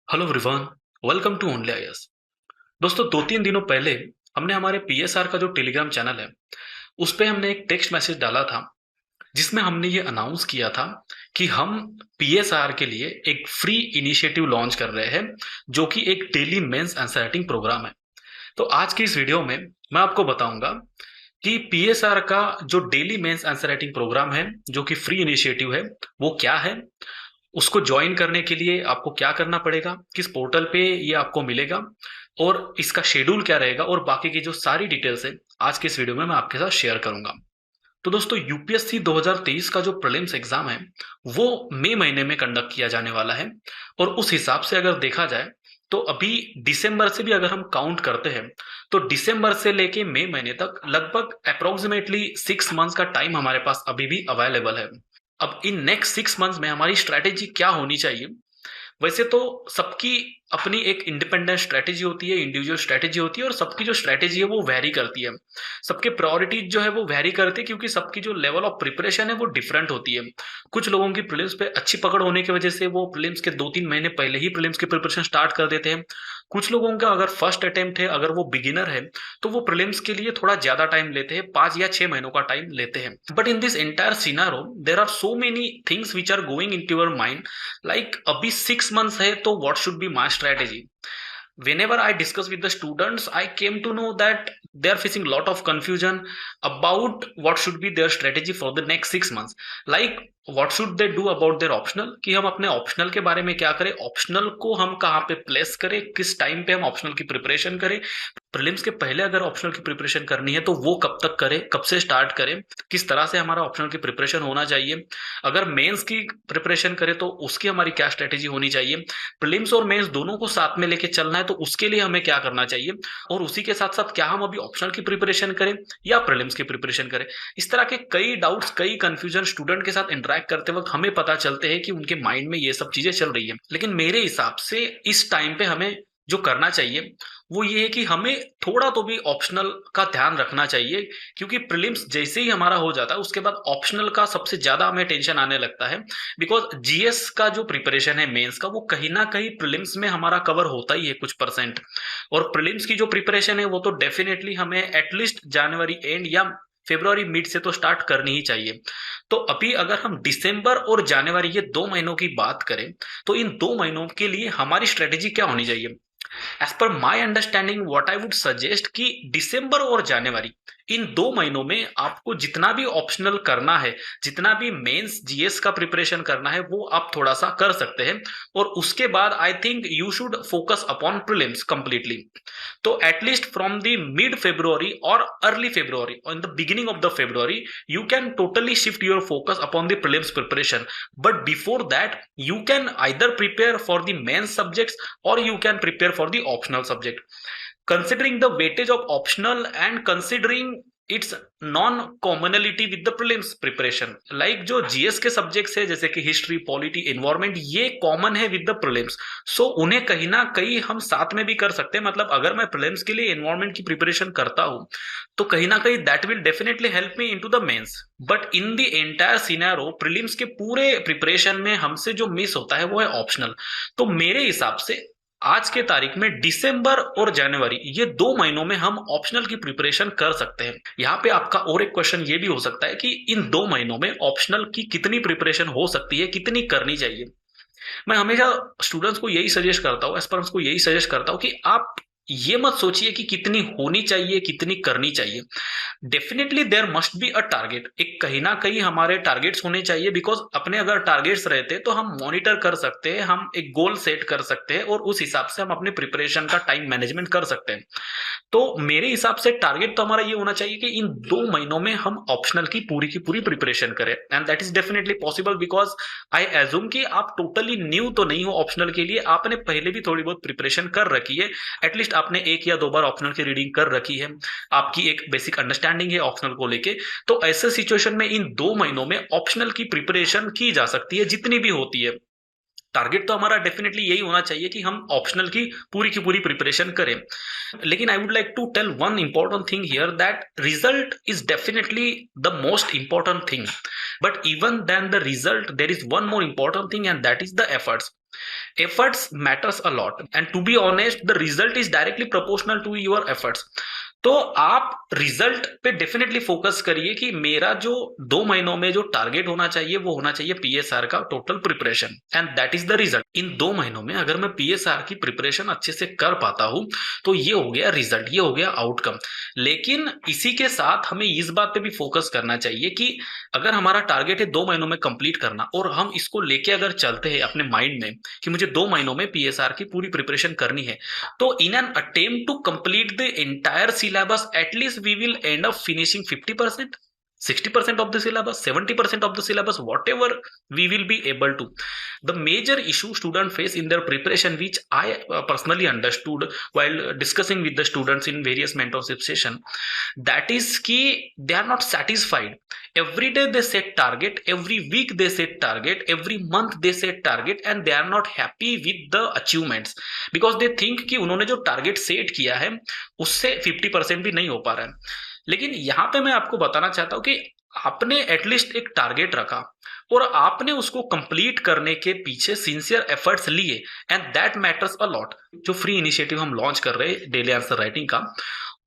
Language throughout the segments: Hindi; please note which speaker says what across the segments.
Speaker 1: Hello everyone, welcome to only IAS. दोस्तों, 2-3 दिनों पहले हमने हमारे पीएसआर का जो टेलीग्राम चैनल है उस पे हमने एक टेक्स्ट मैसेज डाला था जिसमें हमने ये अनाउंस किया था कि हम पीएसआर के लिए एक फ्री इनिशिएटिव लॉन्च कर रहे हैं जो कि एक daily mains answer writing program है। तो आज की इस वीडियो में मैं आपको बताऊंगा कि पीएसआर का जो daily mains answer writing program है जो कि फ्री इनिशिएटिव है वो क्या है, उसको ज्वाइन करने के लिए आपको क्या करना पड़ेगा, किस पोर्टल पे ये आपको मिलेगा और इसका शेड्यूल क्या रहेगा और बाकी की जो सारी डिटेल्स है आज के इस वीडियो में मैं आपके साथ शेयर करूंगा। तो दोस्तों, यूपीएससी 2023 का जो प्रीलिम्स एग्जाम है वो मई महीने में कंडक्ट किया जाने वाला है और उस हिसाब से अगर देखा जाए तो अभी दिसंबर से भी अगर हम काउंट करते हैं तो दिसंबर से लेके मई महीने तक लगभग अप्रोक्सीमेटली 6 मंथ्स का टाइम हमारे पास अभी भी अवेलेबल है। अब इन नेक्स्ट 6 मंथ्स में हमारी स्ट्रैटेजी क्या होनी चाहिए? वैसे तो सबकी अपनी एक इंडिपेंडेंट स्ट्रैटेजी होती है, इंडिविजुअल स्ट्रैटेजी होती है और सबकी जो स्ट्रैटेजी है वो वेरी करती है। सबके प्रायोरिटीज जो है वो वेरी करती है क्योंकि सबकी जो लेवल ऑफ प्रिपरेशन है वो डिफरेंट होती है। कुछ लोगों की प्रीलिम्स पे अच्छी पकड़ होने की वजह से वो प्रीलिम्स के 2-3 महीने पहले ही प्रीलिम्स की प्रिपरेशन स्टार्ट कर देते हैं। कुछ लोगों का अगर फर्स्ट अटेम्प्ट है, अगर वो बिगिनर है तो वो प्रीलिम्स के लिए थोड़ा ज्यादा टाइम लेते हैं, 5 या 6 महीनों का टाइम लेते हैं। But in this entire scenario there are so many things which are going in to your mind, like अभी 6 मंथ्स है तो what should be my strategy. Whenever I discuss with the students, I came to know that they are facing a lot of confusion about what should be their strategy for the next 6 months. Like, what should they do about their optional, कि हम अपने ऑप्शनल के बारे में क्या करें, ऑप्शनल को हम कहाँ पे प्लेस करें, किस टाइम पे हम ऑप्शनल की प्रिपरेशन करें, प्रीलिम्स के पहले अगर ऑप्शनल की प्रिपरेशन करनी है तो वो कब तक करें, कब से स्टार्ट करें, किस तरह से हमारा ऑप्शनल की प्रिपरेशन होना चाहिए, अगर मेंस की प्रिपरेशन करें तो उसकी हमारी क्या स्ट्रेटेजी होनी चाहिए, प्रीलिम्स और मेंस दोनों को साथ में लेके चलना है तो उसके लिए हमें क्या करना चाहिए, और उसी के साथ साथ क्या हम अभी ऑप्शनल की प्रिपरेशन करें या प्रीलिम्स की प्रिपरेशन करें। इस तरह के कई डाउट्स, कई कंफ्यूजन स्टूडेंट के साथ इंटरेक्ट करते वक्त हमें पता चलते हैं कि उनके माइंड में ये सब चीजें चल रही है। लेकिन मेरे हिसाब से इस टाइम पे हमें जो करना चाहिए वो ये है कि हमें थोड़ा तो भी ऑप्शनल का ध्यान रखना चाहिए, क्योंकि प्रीलिम्स जैसे ही हमारा हो जाता है उसके बाद ऑप्शनल का सबसे ज्यादा हमें टेंशन आने लगता है। बिकॉज जीएस का जो प्रिपरेशन है मेंस का वो कहीं ना कहीं प्रीलिम्स में हमारा कवर होता ही है कुछ परसेंट, और प्रीलिम्स की जो प्रिपरेशन है वो तो डेफिनेटली हमें एटलीस्ट जनवरी एंड या फेब्रुआरी मिड से तो स्टार्ट करनी ही चाहिए। तो अभी अगर हम दिसंबर और जनवरी ये 2 महीनों की बात करें तो इन 2 महीनों के लिए हमारी स्ट्रेटेजी क्या होनी चाहिए? As per my understanding what I would suggest कि दिसंबर और जनवरी इन 2 महीनों में आपको जितना भी ऑप्शनल करना है, जितना भी मेंस जीएस का प्रिपरेशन करना है वो आप थोड़ा सा कर सकते हैं, और उसके बाद I think you should focus upon prelims completely. तो at least from the mid February or early February or in the beginning of the February you can totally shift your focus upon the prelims preparation, but before that you can either prepare for the main subjects or you can prepare for the optional subject. Considering the weightage of optional and considering its non commonality with the prelims preparation, like जो जीएस के सब्जेक्ट्स है जैसे कि हिस्ट्री, पॉलिटी, एनवायरमेंट, ये कॉमन है विद द प्रीलिम्स, सो उन्हें कहीं ना कहीं हम साथ में भी कर सकते हैं। मतलब अगर मैं प्रीलिम्स के लिए एनवायरमेंट की प्रिपरेशन करता हूं तो कहीं ना कहीं that will definitely help me into the mains. But in the entire scenario prelims के पूरे प्रिपरेशन में हमसे जो मिस होता है वो है ऑप्शनल। तो मेरे हिसाब से आज के तारीख में दिसंबर और जनवरी ये 2 महीनों में हम ऑप्शनल की प्रिपरेशन कर सकते हैं। यहाँ पे आपका और एक क्वेश्चन ये भी हो सकता है कि इन 2 महीनों में ऑप्शनल की कितनी प्रिपरेशन हो सकती है, कितनी करनी चाहिए। मैं हमेशा स्टूडेंट्स को यही सजेस्ट करता हूँ, एस्पिरेंट्स को यही सजेस्ट करता हूँ कि आप ये मत सोचिए कि कितनी होनी चाहिए, कितनी करनी चाहिए। Definitely there must be a target, एक कहीं ना कहीं हमारे टारगेट्स होने चाहिए, बिकॉज अपने अगर टारगेट्स रहते तो हम मॉनिटर कर सकते हैं, हम एक गोल सेट कर सकते हैं और उस हिसाब से हम अपने प्रिपरेशन का टाइम मैनेजमेंट कर सकते हैं। तो मेरे हिसाब से टारगेट तो हमारा ये होना चाहिए कि इन 2 महीनों में हम ऑप्शनल की पूरी प्रिपरेशन करें, and that is definitely possible because I assume कि आप टोटली न्यू तो नहीं हो ऑप्शनल के लिए, आपने पहले भी थोड़ी बहुत प्रिपरेशन कर रखी है, एटलीस्ट आपने 1 या 2 बार ऑप्शनल की रीडिंग कर रखी है, आपकी एक बेसिक अंडरस्टैंडिंग है ऑप्शनल को लेके। तो ऐसे सिचुएशन में इन 2 महीनों में ऑप्शनल की प्रिपरेशन की जा सकती है जितनी भी होती है। टारगेट तो हमारा डेफिनेटली यही होना चाहिए कि हम ऑप्शनल की पूरी प्रिपरेशन करें। लेकिन I would like to tell one important thing here, that result is definitely the most important thing, but even then the result there is one more important thing and that is the efforts. efforts matters a lot and to be honest the result is directly proportional to your efforts. तो आप रिजल्ट पे डेफिनेटली फोकस करिए कि मेरा जो 2 महीनों में जो टारगेट होना चाहिए वो होना चाहिए पीएसआर का total preparation and that is the result. इन 2 महीनों में अगर मैं पीएसआर की प्रिपरेशन अच्छे से कर पाता हूं तो ये हो गया रिजल्ट, ये हो गया आउटकम। लेकिन इसी के साथ हमें इस बात पे भी फोकस करना चाहिए कि अगर हमारा टारगेट है 2 महीनों में कंप्लीट करना और हम इसको लेके अगर चलते हैं अपने माइंड में कि मुझे 2 महीनों में पीएसआर की पूरी प्रिपरेशन करनी है, तो in an attempt to complete the entire syllabus at least we will end up finishing 50%, 60% of the syllabus, 70% of the syllabus, whatever we will be able to. The major issue students face in their preparation, which I personally understood while discussing with the students in various mentorship session, that is ki they are not satisfied. Every day they set target, every week they set target, every month they set target and they are not happy with the achievements because they think कि उन्होंने जो टारगेट सेट किया है उससे 50% भी नहीं हो पा रहा है। लेकिन यहां पे मैं आपको बताना चाहता हूं कि आपने एटलीस्ट एक टारगेट रखा और आपने उसको कंप्लीट करने के पीछे सिंसियर एफर्ट्स लिए and that matters a lot. जो फ्री इनिशिएटिव हम लॉन्च कर रहे हैं डेली आंसर राइटिंग का,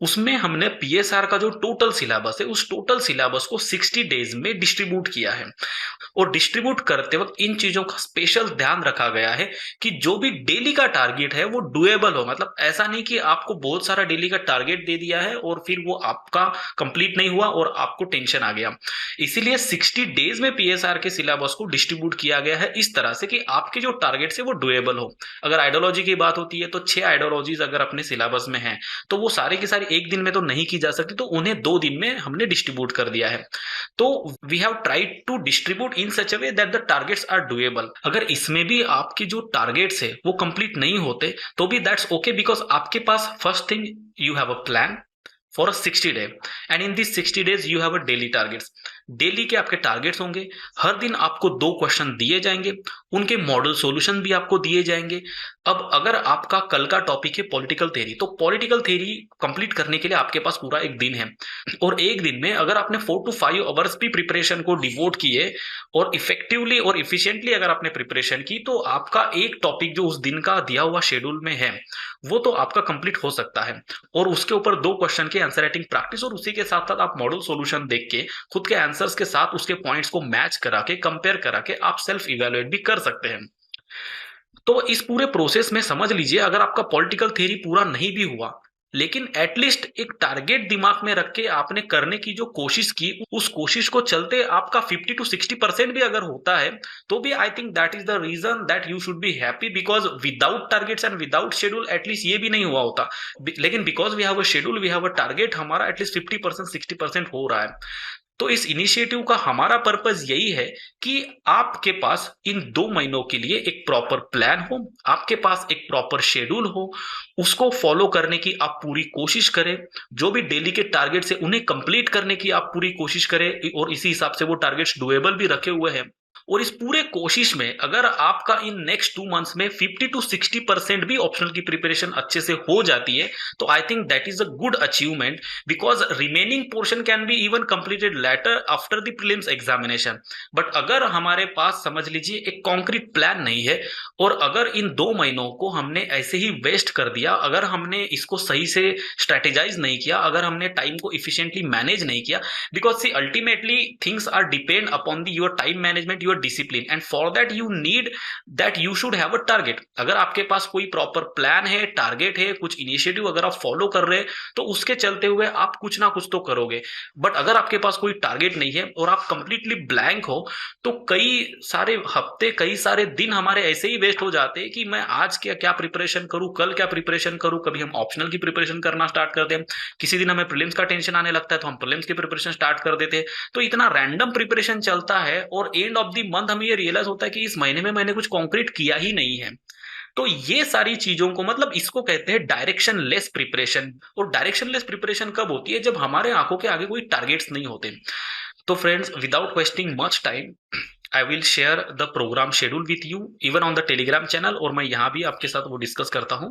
Speaker 1: उसमें हमने पीएसआर का जो टोटल सिलेबस है उस टोटल सिलेबस को 60 डेज में डिस्ट्रीब्यूट किया है और डिस्ट्रीब्यूट करते वक्त इन चीजों का स्पेशल ध्यान रखा गया है कि जो भी डेली का टारगेट है वो डुएबल हो। मतलब ऐसा नहीं कि आपको बहुत सारा डेली का टारगेट दे दिया है और फिर वो आपका कंप्लीट नहीं हुआ और आपको टेंशन आ गया। इसीलिए 60 डेज में पीएसआर के सिलेबस को डिस्ट्रीब्यूट किया गया है इस तरह से कि आपके जो टारगेट है वो डुएबल हो। अगर आइडियोलॉजी की बात होती है तो 6 आइडियोलॉजीज अगर अपने सिलेबस में है तो वो सारी की सारी एक दिन में तो नहीं की जा सकती, तो उन्हें 2 दिन में हमने डिस्ट्रीब्यूट कर दिया है। तो we have tried to distribute in such a way that the targets are doable. अगर इसमें भी आपके जो टारगेट्स है वो कंप्लीट नहीं होते तो भी दैट्स ओके बिकॉज आपके पास first thing you have a plan for 60 day and in this 60 days you have a daily targets. Daily के आपके टारगेट्स होंगे, हर दिन आपको 2 क्वेश्चन दिए जाएंगे, उनके मॉडल सॉल्यूशन भी आपको दिए जाएंगे। अब अगर आपका कल का टॉपिक है पॉलिटिकल थ्योरी, तो पॉलिटिकल थ्योरी कंप्लीट करने के लिए आपके पास पूरा एक दिन है और एक दिन में अगर आपने 4 to 5 आवर्स भी प्रिपरेशन को डिवोट किए और इफेक्टिवली और इफिशिएंटली अगर आपने प्रिपरेशन की तो आपका एक टॉपिक जो उस दिन का दिया हुआ शेड्यूल में है वो तो आपका कंप्लीट हो सकता है और उसके ऊपर 2 क्वेश्चन के आंसर राइटिंग प्रैक्टिस और उसी के साथ साथ आप मॉडल सॉल्यूशन देख के खुद के आंसर्स के साथ उसके पॉइंट्स को मैच करा के कंपेयर करा के आप सेल्फ इवैल्यूएट भी कर सकते हैं। तो इस पूरे प्रोसेस में समझ लीजिए अगर आपका पॉलिटिकल थ्योरी पूरा नहीं भी हुआ लेकिन एटलीस्ट एक टारगेट दिमाग में रख के आपने करने की जो कोशिश की उस कोशिश को चलते आपका 50 to 60% भी अगर होता है तो भी I think that is the reason that you should be happy because without targets and without schedule at least ये भी नहीं हुआ होता। लेकिन because we have a schedule, we have a target, हमारा एटलीस्ट 50% 60% हो रहा है। तो इस इनिशिएटिव का हमारा पर्पस यही है कि आपके पास इन 2 महीनों के लिए एक प्रॉपर प्लान हो, आपके पास एक प्रॉपर शेड्यूल हो, उसको फॉलो करने की आप पूरी कोशिश करें, जो भी डेली के टारगेट्स है उन्हें कंप्लीट करने की आप पूरी कोशिश करें और इसी हिसाब से वो टारगेट्स डुएबल भी रखे हुए हैं। और इस पूरे कोशिश में अगर आपका इन नेक्स्ट 2 मंथ्स में 50 to 60% भी ऑप्शनल की प्रिपरेशन अच्छे से हो जाती है तो I think that is a good achievement because remaining portion can be even completed later after the prelims examination. But अगर हमारे पास समझ लीजिए एक कॉन्क्रीट प्लान नहीं है और अगर इन 2 महीनों को हमने ऐसे ही वेस्ट कर दिया, अगर हमने इसको सही से स्ट्रेटेजाइज नहीं किया, अगर हमने टाइम को इफिशिएंटली मैनेज नहीं किया, because see ultimately things are depend upon the your time management, your discipline and for that you need that you should have a target. अगर आपके पास कोई प्रॉपर प्लान है, टारगेट है, कुछ इनिशिएटिव अगर आप फॉलो कर रहे हैं तो उसके चलते हुए आप कुछ ना कुछ तो करोगे। बट अगर आपके पास कोई टारगेट नहीं है और आप कंप्लीटली ब्लैंक हो तो कई सारे हफ्ते, कई सारे दिन हमारे ऐसे ही वेस्ट हो जाते हैं कि मैं आज क्या प्रिपरेशन करूं, कल क्या प्रिपरेशन करूं। कभी हम ऑप्शनल की प्रिपरेशन करना स्टार्ट करते हैं, किसी दिन हमें प्रीलिम्स का टेंशन आने लगता है तो हम प्रीलिम्स की प्रिपरेशन स्टार्ट कर देते हैं। तो इतना रैंडम प्रिपरेशन चलता है और एंड ऑफ द मंथ हमें ये रियलाइज होता है कि इस महीने में मैंने कुछ कॉन्क्रीट किया ही नहीं है। तो ये सारी चीजों को मतलब इसको कहते हैं डायरेक्शन लेस प्रिपरेशन। और डायरेक्शन लेस प्रिपरेशन कब होती है? जब हमारे आंखों के आगे कोई टारगेट्स नहीं होते। तो friends, without wasting much time I will share the program schedule with you even on the Telegram channel, और मैं यहाँ भी आपके साथ वो डिस्कस करता हूँ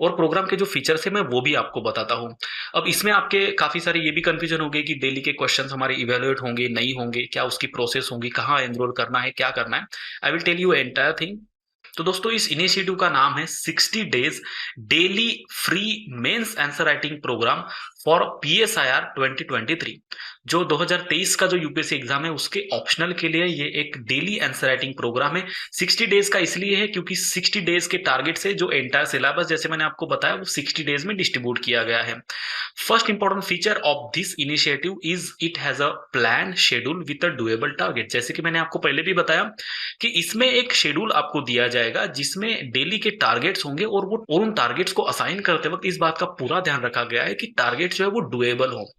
Speaker 1: और प्रोग्राम के जो फीचर्स है मैं वो भी आपको बताता हूँ। अब इसमें आपके काफी सारे ये भी कंफ्यूजन होंगे कि डेली के क्वेश्चंस हमारे इवेल्युएट होंगे नहीं होंगे, क्या उसकी प्रोसेस होंगी, कहाँ एनरोल करना है, क्या करना है। I will tell you entire thing तो दोस्तों इस इनिशिएटिव का नाम है 60 days daily free mains answer writing program for PSIR 2023। जो 2023 का जो यूपीएससी एग्जाम है उसके ऑप्शनल के लिए ये एक डेली आंसर राइटिंग प्रोग्राम है। 60 डेज का इसलिए है क्योंकि 60 डेज के टारगेट से जो एंटायर सिलेबस जैसे मैंने आपको बताया वो 60 डेज में डिस्ट्रीब्यूट किया गया है। First important feature of this initiative is it has a plan schedule with a doable target. जैसे कि मैंने आपको पहले भी बताया कि इसमें एक शेड्यूल आपको दिया जाएगा जिसमें डेली के टारगेट्स होंगे और उन टारगेट्स को असाइन करते वक्त इस बात का पूरा ध्यान रखा गया है कि टारगेट जो है वो डुएबल हो।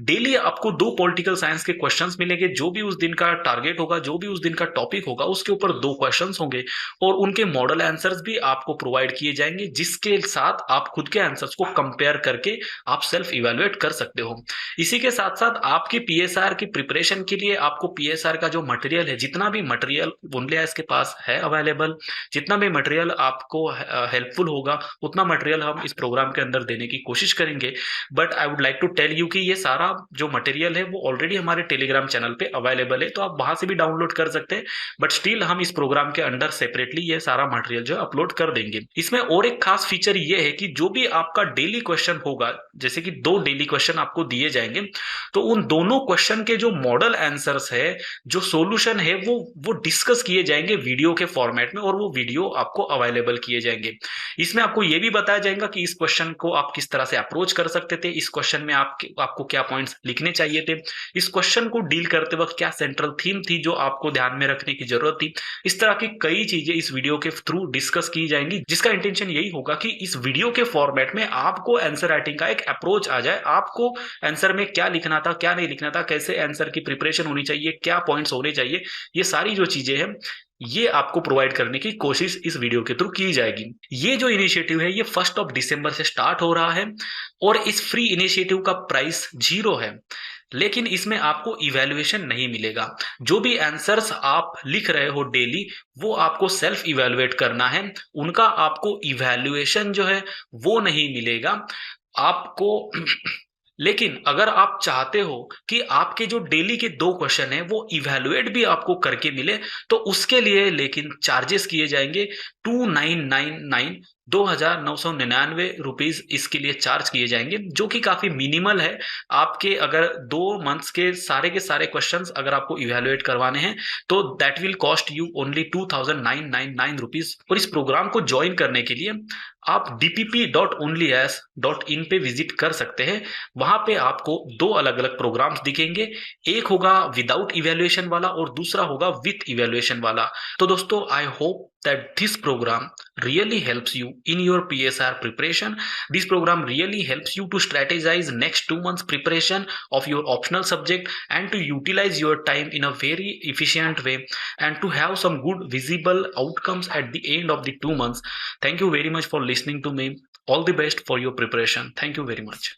Speaker 1: डेली आपको 2 पॉलिटिकल साइंस के क्वेश्चंस मिलेंगे। जो भी उस दिन का टारगेट होगा, जो भी उस दिन का टॉपिक होगा, उसके ऊपर 2 क्वेश्चंस होंगे और उनके मॉडल आंसर्स भी आपको प्रोवाइड किए जाएंगे, जिसके साथ आप खुद के आंसर्स को कंपेयर करके आप सेल्फ इवेलुएट कर सकते हो। इसी के साथ साथ आपके पीएसआर की प्रिपरेशन के लिए आपको पीएसआर का जो मटेरियल है, जितना भी मटेरियल ओनलीआईएएस के पास है अवेलेबल, जितना भी मटेरियल आपको हेल्पफुल होगा उतना मटेरियल हम इस प्रोग्राम के अंदर देने की कोशिश करेंगे। But I would like to tell you कि ये सारा जो मटेरियल है वो ऑलरेडी हमारे टेलीग्राम चैनल पे अवेलेबल है, तो आप वहां से भी डाउनलोड कर सकते हैं। बट स्टिल हम इस प्रोग्राम के अंदर सेपरेटली ये सारा मटेरियल जो अपलोड कर देंगे। इसमें और एक खास फीचर ये है कि जो भी आपका डेली क्वेश्चन होगा, जैसे कि 2 डेली क्वेश्चन आपको दिए जाएंगे, तो उन दोनों क्वेश्चन के जो मॉडल आंसर्स है, जो सॉल्यूशन है, वो डिस्कस किए जाएंगे वीडियो के फॉर्मेट में और वो वीडियो आपको अवेलेबल किए जाएंगे। इसमें आपको ये भी बताया जाएगा कि इस क्वेश्चन को आप किस तरह से अप्रोच कर सकते थे, इस क्वेश्चन में आपको क्या पॉइंट्स लिखने चाहिए थे, इस क्वेश्चन को डील करते वक्त क्या सेंट्रल थीम थी जो आपको ध्यान में रखने की जरूरत थी। इस तरह की कई चीजें इस वीडियो के थ्रू डिस्कस की जाएंगी, जिसका इंटेंशन यही होगा कि इस वीडियो के फॉर्मेट में आपको आंसर राइटिंग का एक अप्रोच आ जाए, आपको आंसर में क्या लिखना था, क्या नहीं लिखना था, कैसे आंसर की प्रिपरेशन होनी चाहिए, क्या पॉइंट्स होने चाहिए, ये सारी जो चीजें हैं ये आपको प्रोवाइड करने की कोशिश इस वीडियो के थ्रू की जाएगी। ये जो इनिशिएटिव है ये 1 दिसंबर से स्टार्ट हो रहा है और इस फ्री इनिशिएटिव का प्राइस 0 है, लेकिन इसमें आपको इवैल्यूएशन नहीं मिलेगा। जो भी आंसर्स आप लिख रहे हो डेली वो आपको सेल्फ इवैल्यूएट करना है, उनका आपको इवैल्यूएशन जो है वो नहीं मिलेगा आपको। लेकिन अगर आप चाहते हो कि आपके जो डेली के 2 क्वेश्चन है वो इवैल्यूएट भी आपको करके मिले, तो उसके लिए लेकिन चार्जेस किए जाएंगे 2,999 रुपीज इसके लिए चार्ज किए जाएंगे, जो कि काफी मिनिमल है। आपके अगर 2 मंथ्स के सारे क्वेश्चंस अगर आपको इवैल्यूएट करवाने हैं तो that will cost you only 2,999 rupees. और इस प्रोग्राम को ज्वाइन करने के लिए आप dpp.onlyas.in पे विजिट कर सकते हैं। वहां पे आपको 2 अलग अलग प्रोग्राम्स दिखेंगे, एक होगा विदाउट इवैल्यूएशन वाला और दूसरा होगा विथ इवैल्यूएशन वाला। तो दोस्तों I hope that this program really helps you in your PSR preparation. This program really helps you to strategize next 2 months preparation of your optional subject and to utilize your time in a very efficient way and to have some good visible outcomes at the end of the 2 months. Thank you very much for listening to me. All the best for your preparation. Thank you very much.